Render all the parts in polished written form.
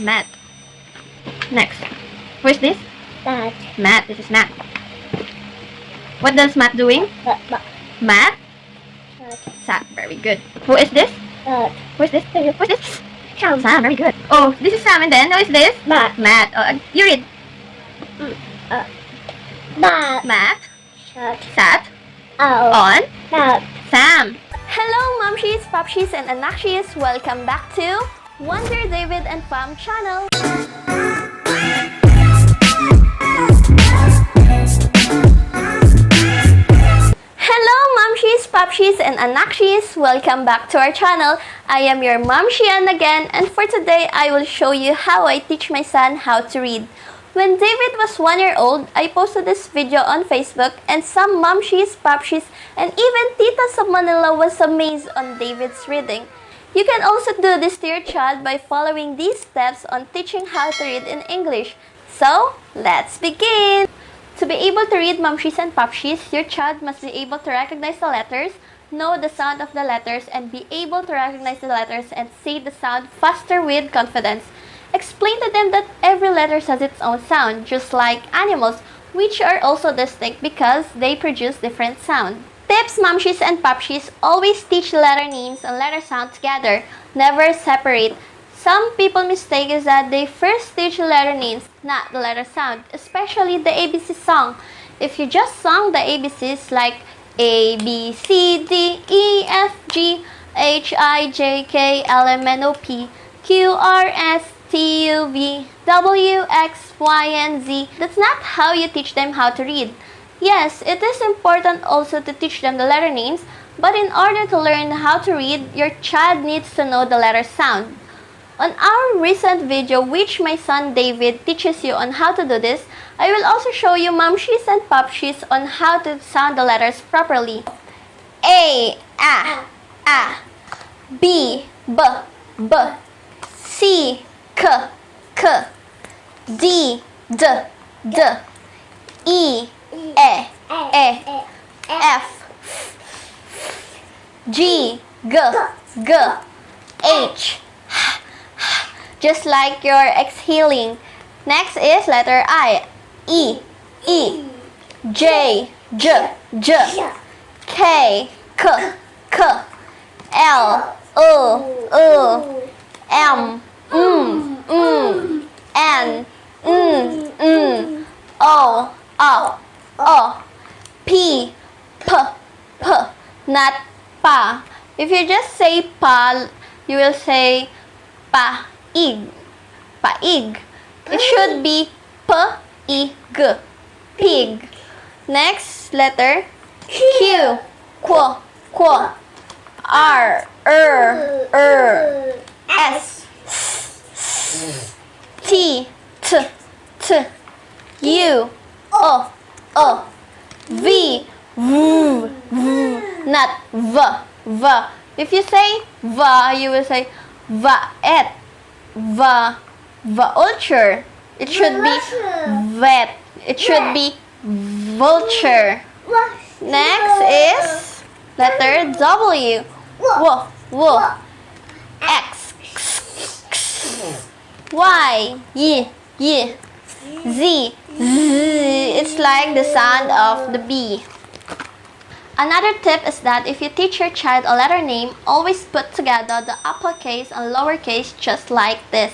Math. Next. Where's this? Math. Math. This is math. What does math doing? Math? Sam. Very good. Who is this? Who's this? Who's this? Sam. Very good. Oh, this is Sam, and then who is this? Math. Math. You read. Math. Math. Sat. Oh. On. Math. Sam. Hello, Momshies, Popshies, and Anakshies! Welcome back to Wonder David and Pam channel. Hello, Momshies, Popshies, and Anakshies! Welcome back to our channel. I am your Mom Shian again, and for today, I will show you how I teach my son how to read. When David was 1 year old, I posted this video on Facebook, and some Momshies, Popshies, and even Titas of Manila was amazed on David's reading. You can also do this to your child by following these steps on teaching how to read in English. So, let's begin! To be able to read Momshies and Popshies, your child must be able to recognize the letters, know the sound of the letters, and be able to recognize the letters and say the sound faster with confidence. Explain to them that every letter has its own sound, just like animals, which are also distinct because they produce different sound. Tips, Momshies and Popshies, always teach the letter names and letter sound together. Never separate. Some people mistake is that they first teach the letter names, not the letter sound, especially the ABC song. If you just sung the ABCs like A, B, C, D, E, F, G, H, I, J, K, L, M, N, O, P, Q, R, S, T, U, V, W, X, Y, and Z. That's not how you teach them how to read. Yes, it is important also to teach them the letter names, but in order to learn how to read, your child needs to know the letter sound. On our recent video, which my son David teaches you on how to do this, I will also show you Momshies and Popshies on how to sound the letters properly. A, B, B, C, K, D, D, E, F, G, G, H. Just like you're exhaling. Next is letter I. E, J, J, K, K, L, M, N, O, P, not pa. If you just say pa, you will say paig. It should be p-i-g, pig. Next letter Q, R, S, T, U, V, not V. If you say V, you will say vaet, vulture. It should be vet. It should be vulture. Next is letter W. X, Y, Z. It's like the sound of the B. Another tip is that if you teach your child a letter name, always put together the uppercase and lowercase just like this.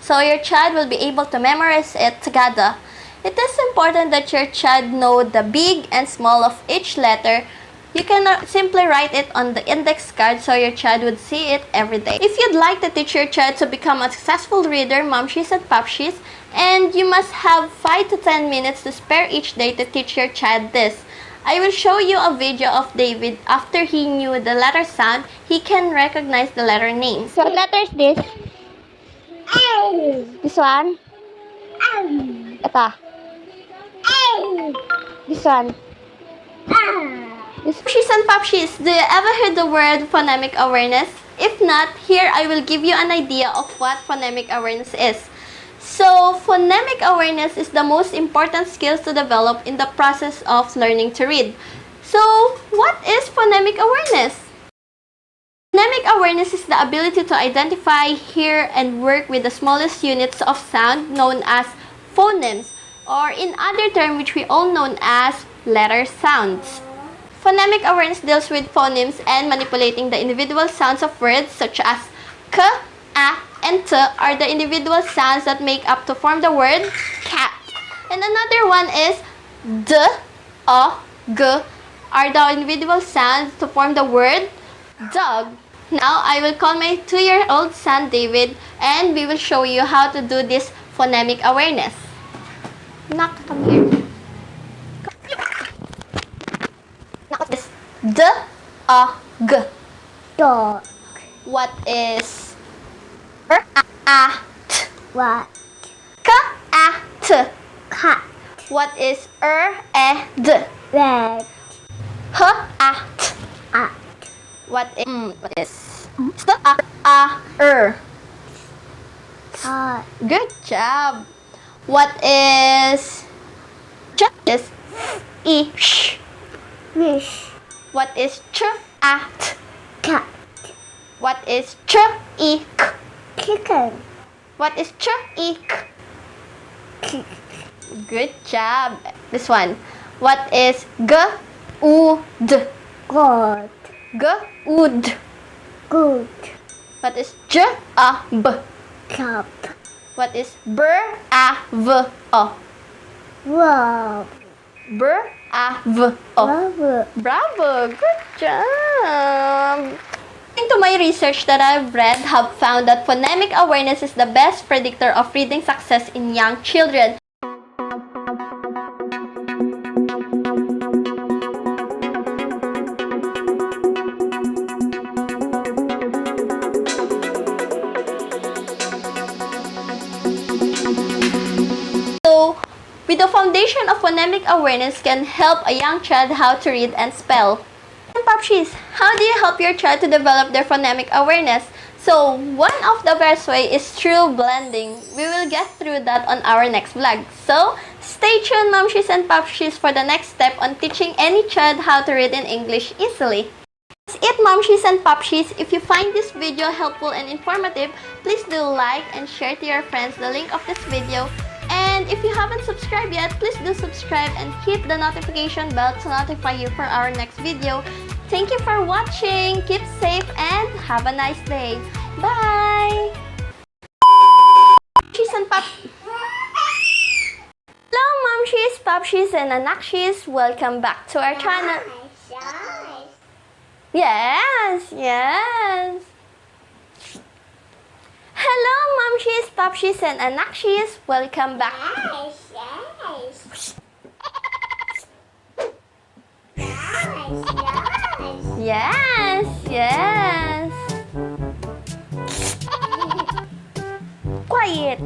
So your child will be able to memorize it together. It is important that your child know the big and small of each letter. You can simply write it on the index card so your child would see it every day. If you'd like to teach your child to become a successful reader, Momshies and Popshies, and you must have 5 to 10 minutes to spare each day to teach your child this. I will show you a video of David after he knew the letter sound, he can recognize the letter names. So what letter is this? This one? Ito. This one. Momshies and Popshies, do you ever heard the word phonemic awareness? If not, here I will give you an idea of what phonemic awareness is. So, phonemic awareness is the most important skills to develop in the process of learning to read. So, what is phonemic awareness? Phonemic awareness is the ability to identify, hear, and work with the smallest units of sound known as phonemes, or in other terms which we all know as letter sounds. Phonemic awareness deals with phonemes and manipulating the individual sounds of words such as k, a, and t are the individual sounds that make up to form the word cat. And another one is d, o, g are the individual sounds to form the word dog. Now, I will call my 2-year-old son David and we will show you how to do this phonemic awareness. Knock, come here. Knock this. D, A, G. Dog. What is R, A, T? What? K, A, T. Cat. What is E, D? Red. H, A, T. At. What is St, A, R? Tot. Good job. What is Ch? Is E, sh? Fish. What is Ch, A, T? Cat. What is Ch, E, K? Chicken. What is Ch, E, K? Kick. Good job. This one. What is G, U, D? God. G, U, D. Good. What is J, A, B? Cup. What is B, A, V, O? Wow. B, A, V, O. Rubber. Bravo! Good job! According to my research that I've read, have found that phonemic awareness is the best predictor of reading success in young children. So, with the foundation of phonemic awareness can help a young child how to read and spell. And Popshies, how do you help your child to develop their phonemic awareness? So, one of the best way is through blending. We will get through that on our next vlog. So, stay tuned, Momshies and Popshies, for the next step on teaching any child how to read in English easily. That's it, Momshies and Popshies. If you find this video helpful and informative, please do like and share to your friends the link of this video. And if you haven't subscribed yet, please do subscribe and hit the notification bell to notify you for our next video. Thank you for watching. Keep safe and have a nice day. Bye! Momshies and Hello, Momshies, Popshies, and Anakshis. Welcome back to our channel. Yes, yes. Hello, Momshies, Popshies, and Anakshis. Welcome back. Yes, yes. Quiet.